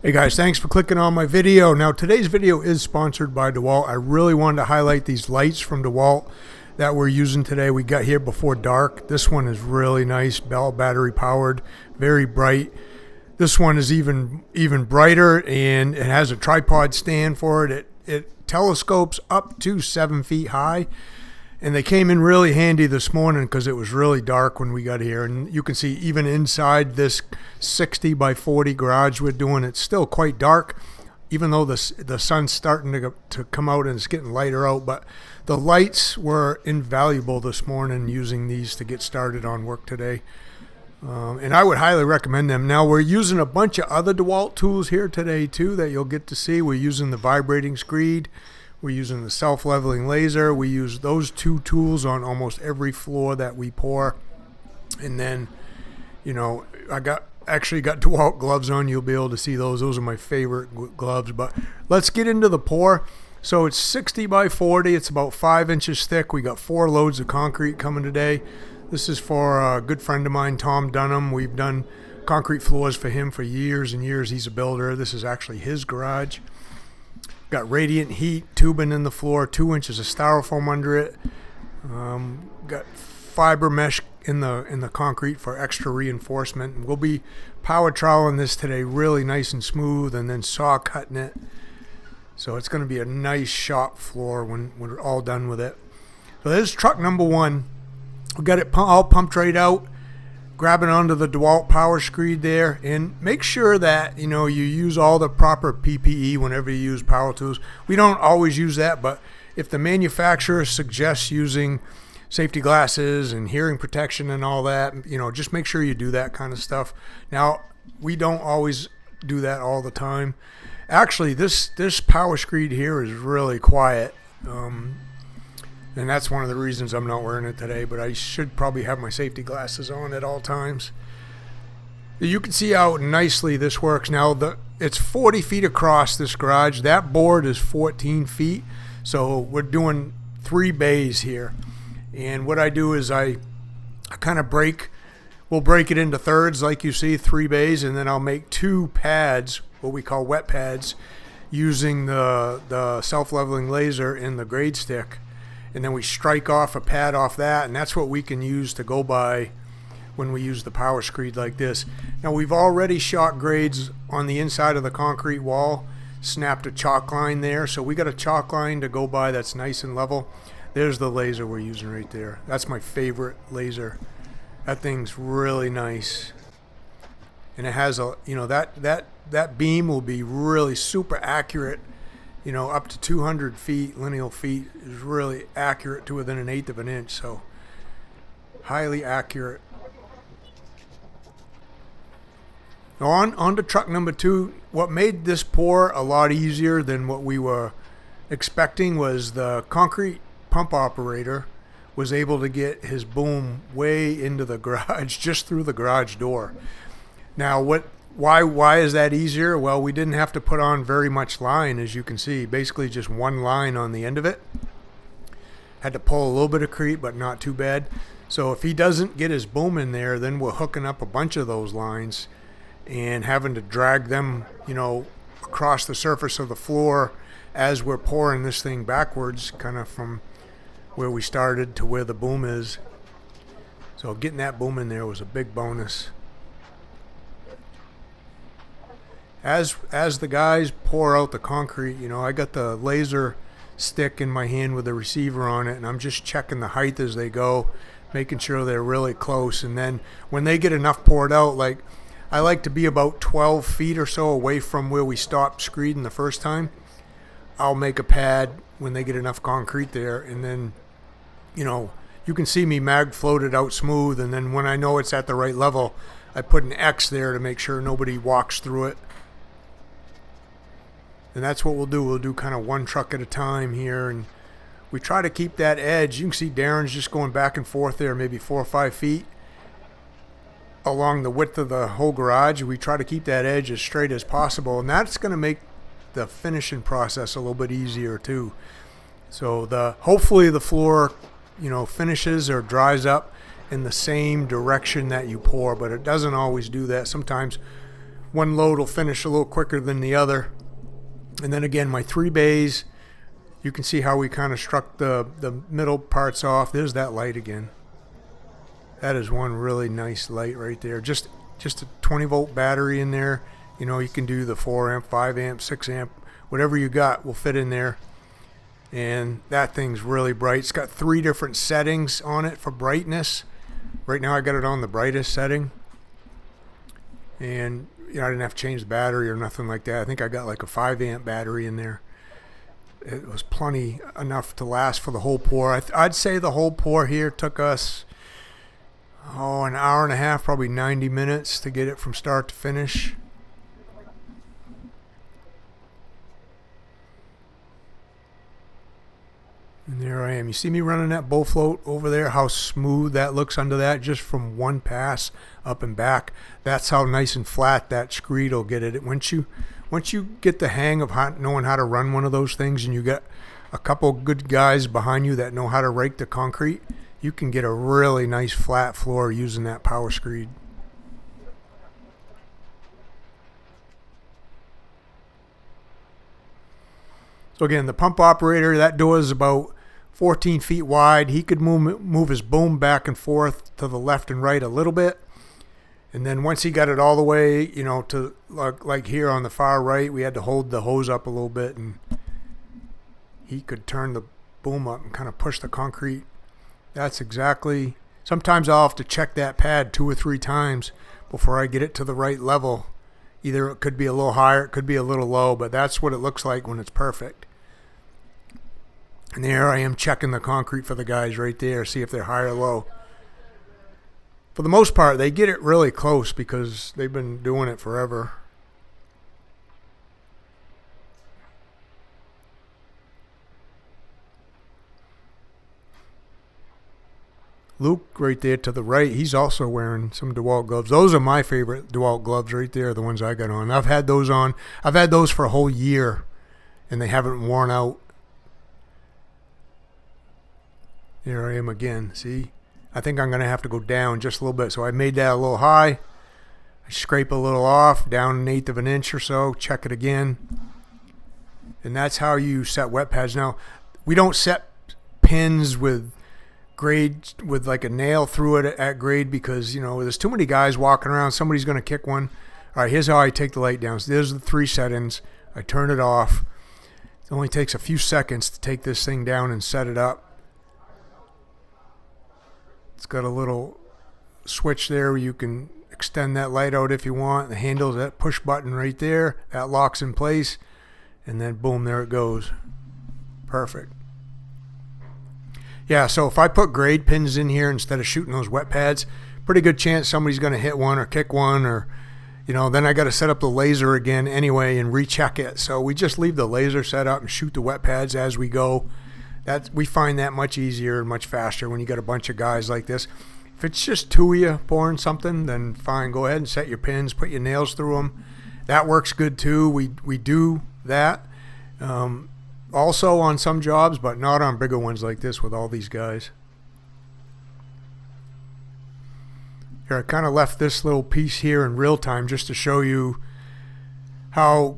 Hey guys, thanks for clicking on my video. Now today's video is sponsored by DeWalt. I really wanted to highlight these lights from DeWalt that we're using today. We got here before dark. This one is really nice, Bell battery powered, very bright. This one is even brighter, and it has a tripod stand for it. It telescopes up to 7 feet high. And they came in really handy this morning because it was really dark when we got here. And you can see even inside this 60 by 40 garage we're doing, it's still quite dark, even though the sun's starting to come out and it's getting lighter out. But the lights were invaluable this morning using these to get started on work today. And I would highly recommend them. Now we're using a bunch of other DeWalt tools here today too that you'll get to see. We're using the vibrating Screed. We're using the self-leveling laser. We use those two tools on almost every floor that we pour. And then, you know, I actually got DeWalt gloves on. You'll be able to see those. Those are my favorite gloves. But let's get into the pour. So it's 60 by 40. It's about 5 inches thick. We got 4 loads of concrete coming today. This is for a good friend of mine, Tom Dunham. We've done concrete floors for him for years and years. He's a builder. This is actually his garage. Got radiant heat tubing in the floor, 2 inches of styrofoam under it. Got fiber mesh in the concrete for extra reinforcement. We'll be power troweling this today, really nice and smooth, and then saw cutting it. So it's going to be a nice shop floor when we're all done with it. So this is truck number 1. We got it all pumped right out. Grab it onto the DeWalt power screed there, and make sure that you use all the proper PPE whenever you use power tools. We don't always use that, but if the manufacturer suggests using safety glasses and hearing protection and all that, just make sure you do that kind of stuff. Now, we don't always do that all the time. Actually, this power screed here is really quiet. And that's one of the reasons I'm not wearing it today, but I should probably have my safety glasses on at all times. You can see how nicely this works. Now, it's 40 feet across, this garage. That board is 14 feet, so we're doing 3 bays here. And what I do is I kind of we'll break it into thirds like you see, 3 bays, and then I'll make 2 pads, what we call wet pads, using the self-leveling laser and the grade stick. And then we strike off a pad off that, and that's what we can use to go by when we use the power screed like this. Now we've already shot grades on the inside of the concrete wall, snapped a chalk line there, so we got a chalk line to go by that's nice and level. There's the laser we're using right there. That's my favorite laser. That thing's really nice, and it has a that beam will be really super accurate. Up to 200 feet, lineal feet, is really accurate to within 1/8 of an inch, so highly accurate. Now on to truck number 2. What made this pour a lot easier than what we were expecting was the concrete pump operator was able to get his boom way into the garage, just through the garage door. Now why is that easier? Well, we didn't have to put on very much line, as you can see. Basically just one line on the end of it. Had to pull a little bit of crete, but not too bad. So if he doesn't get his boom in there, then we're hooking up a bunch of those lines and having to drag them, across the surface of the floor as we're pouring this thing backwards, kind of from where we started to where the boom is. So getting that boom in there was a big bonus. As the guys pour out the concrete, I got the laser stick in my hand with the receiver on it, and I'm just checking the height as they go, making sure they're really close. And then when they get enough poured out, like I like to be about 12 feet or so away from where we stopped screeding the first time. I'll make a pad when they get enough concrete there, and then, you can see me mag float it out smooth, and then when I know it's at the right level, I put an X there to make sure nobody walks through it. And that's what we'll do. We'll do kind of one truck at a time here, and we try to keep that edge. You can see Darren's just going back and forth there, maybe 4 or 5 feet along the width of the whole garage. We try to keep that edge as straight as possible, and that's going to make the finishing process a little bit easier too. So hopefully the floor, finishes or dries up in the same direction that you pour, but it doesn't always do that. Sometimes one load will finish a little quicker than the other. And then again, my 3 bays, you can see how we kind of struck the middle parts off. There's that light again. That is one really nice light right there. Just a 20-volt battery in there. You know, you can do the 4 amp, 5 amp, 6 amp, whatever you got will fit in there. And that thing's really bright. It's got 3 different settings on it for brightness. Right now I got it on the brightest setting. And you know, I didn't have to change the battery or nothing like that. I think I got like a 5 amp battery in there. It was plenty enough to last for the whole pour. I'd say the whole pour here took us, an hour and a half, probably 90 minutes to get it from start to finish. And there I am. You see me running that bow float over there, how smooth that looks under that just from one pass up and back. That's how nice and flat that Screed will get it. Once you get the hang of knowing how to run one of those things, and you got a couple good guys behind you that know how to rake the concrete, you can get a really nice flat floor using that power Screed. So again, the pump operator, that door is about 14 feet wide. He could move his boom back and forth to the left and right a little bit. And then once he got it all the way, you know, to like here on the far right, we had to hold the hose up a little bit, and he could turn the boom up and kind of push the concrete. That's exactly, sometimes I'll have to check that pad 2 or 3 times before I get it to the right level. Either it could be a little higher, it could be a little low, but that's what it looks like when it's perfect. And there I am checking the concrete for the guys right there, see if they're high or low. For the most part, they get it really close because they've been doing it forever. Luke right there to the right, he's also wearing some DeWalt gloves. Those are my favorite DeWalt gloves right there, the ones I got on. I've had those on. I've had those for a whole year, and they haven't worn out. There I am again, see? I think I'm going to have to go down just a little bit. So I made that a little high. I scrape a little off, down 1/8 of an inch or so, check it again. And that's how you set wet pads. Now, we don't set pins with grade, with like a nail through it at grade, because, you know, there's too many guys walking around. Somebody's going to kick one. All right, here's how I take the light down. So there's the 3 settings. I turn it off. It only takes a few seconds to take this thing down and set it up. It's got a little switch there where you can extend that light out if you want. The handle's that push button right there. That locks in place. And then boom, there it goes. Perfect. Yeah, so if I put grade pins in here instead of shooting those wet pads, pretty good chance somebody's going to hit one or kick one, or, you know, then I got to set up the laser again anyway and recheck it. So we just leave the laser set up and shoot the wet pads as we go. We find that much easier and much faster when you got a bunch of guys like this. If it's just 2 of you pouring something, then fine. Go ahead and set your pins, put your nails through them. That works good too. We do that also on some jobs, but not on bigger ones like this with all these guys. Here, I kind of left this little piece here in real time just to show you how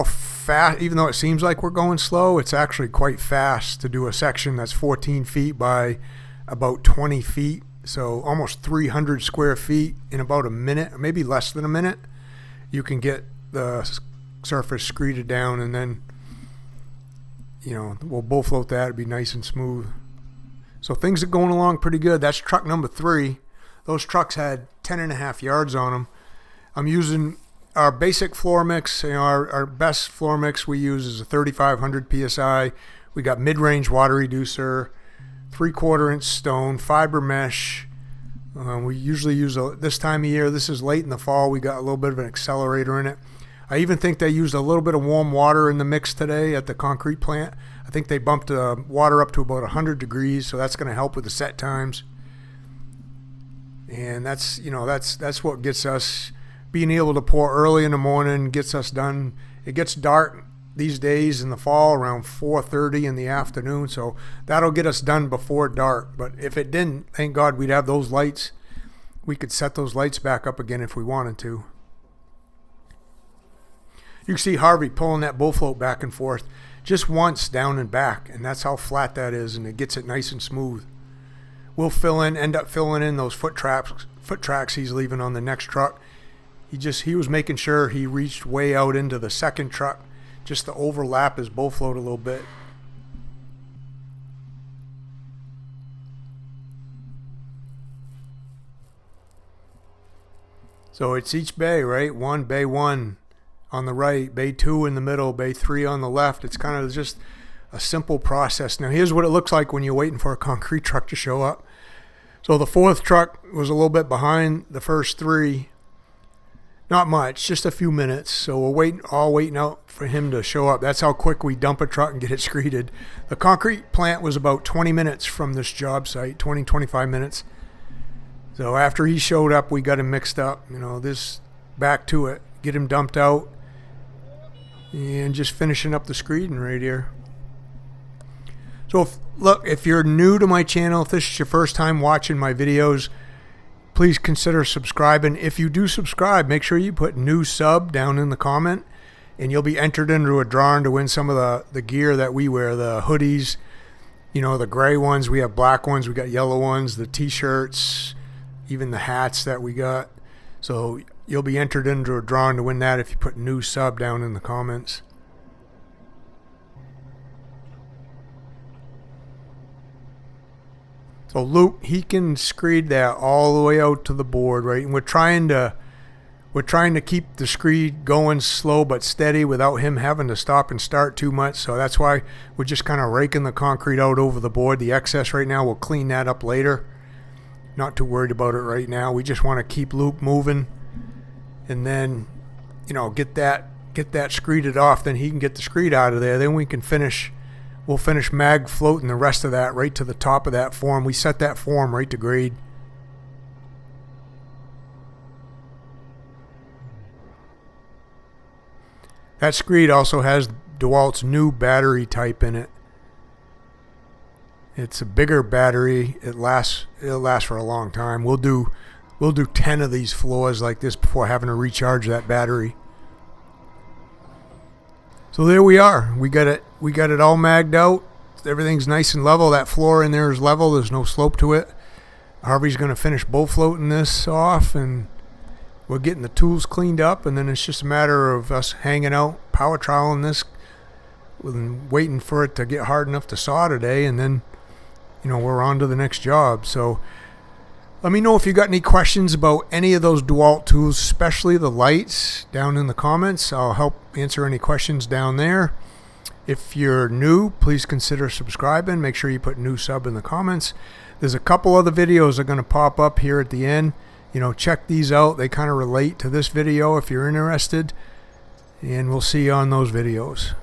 fast, even though it seems like we're going slow, it's actually quite fast to do a section that's 14 feet by about 20 feet. So almost 300 square feet in about a minute, or maybe less than a minute. You can get the surface screeded down, and then, you know, we'll bull float that. It'd be nice and smooth. So things are going along pretty good. That's truck number 3. Those trucks had 10.5 yards on them. I'm using our basic floor mix. You know, our best floor mix we use is a 3,500 PSI. We got mid-range water reducer, 3/4 inch stone, fiber mesh. We usually use this time of year. This is late in the fall. We got a little bit of an accelerator in it. I even think they used a little bit of warm water in the mix today at the concrete plant. I think they bumped the water up to about 100 degrees, so that's going to help with the set times. And that's, you know, that's what gets us being able to pour early in the morning, gets us done. It gets dark these days in the fall around 4:30 in the afternoon, so that'll get us done before dark. But if it didn't, thank God we'd have those lights. We could set those lights back up again if we wanted to. You can see Harvey pulling that bull float back and forth just once down and back, and that's how flat that is, and it gets it nice and smooth. We'll end up filling in those foot tracks he's leaving on the next truck. He was making sure he reached way out into the second truck just to overlap his bull float a little bit. So it's each bay, right? Bay 1 on the right, bay 2 in the middle, bay 3 on the left. It's kind of just a simple process. Now here's what it looks like when you're waiting for a concrete truck to show up. So the fourth truck was a little bit behind the first 3. Not much, just a few minutes. So we're all waiting out for him to show up. That's how quick we dump a truck and get it screeded. The concrete plant was about 20 minutes from this job site, 25 minutes. So after he showed up, we got him mixed up. This back to it. Get him dumped out. And just finishing up the screeding right here. So if you're new to my channel, if this is your first time watching my videos, please consider subscribing. If you do subscribe, make sure you put new sub down in the comment, and you'll be entered into a drawing to win some of the gear that we wear, the hoodies, the gray ones. We have black ones, we got yellow ones, the t-shirts, even the hats that we got. So you'll be entered into a drawing to win that if you put new sub down in the comments. So Luke, he can screed that all the way out to the board, right? And we're trying to keep the screed going slow but steady without him having to stop and start too much. So that's why we're just kind of raking the concrete out over the board. The excess right now, we'll clean that up later. Not too worried about it right now. We just want to keep Luke moving, and then get that screeded off. Then he can get the screed out of there. Then we can finish. We'll finish mag floating the rest of that right to the top of that form. We set that form right to grade. That screed also has DeWalt's new battery type in it. It's a bigger battery. It'll last for a long time. We'll do 10 of these floors like this before having to recharge that battery. So there we are. We got it all magged out. Everything's nice and level. That floor in there is level. There's no slope to it. Harvey's going to finish bull floating this off, and we're getting the tools cleaned up, and then it's just a matter of us hanging out, power troweling this, and waiting for it to get hard enough to saw today, and then we're on to the next job. So let me know if you got any questions about any of those DeWalt tools, especially the lights, down in the comments. I'll help answer any questions down there. If you're new, please consider subscribing. Make sure you put new sub in the comments. There's a couple other videos that are going to pop up here at the end. Check these out. They kind of relate to this video if you're interested. And we'll see you on those videos.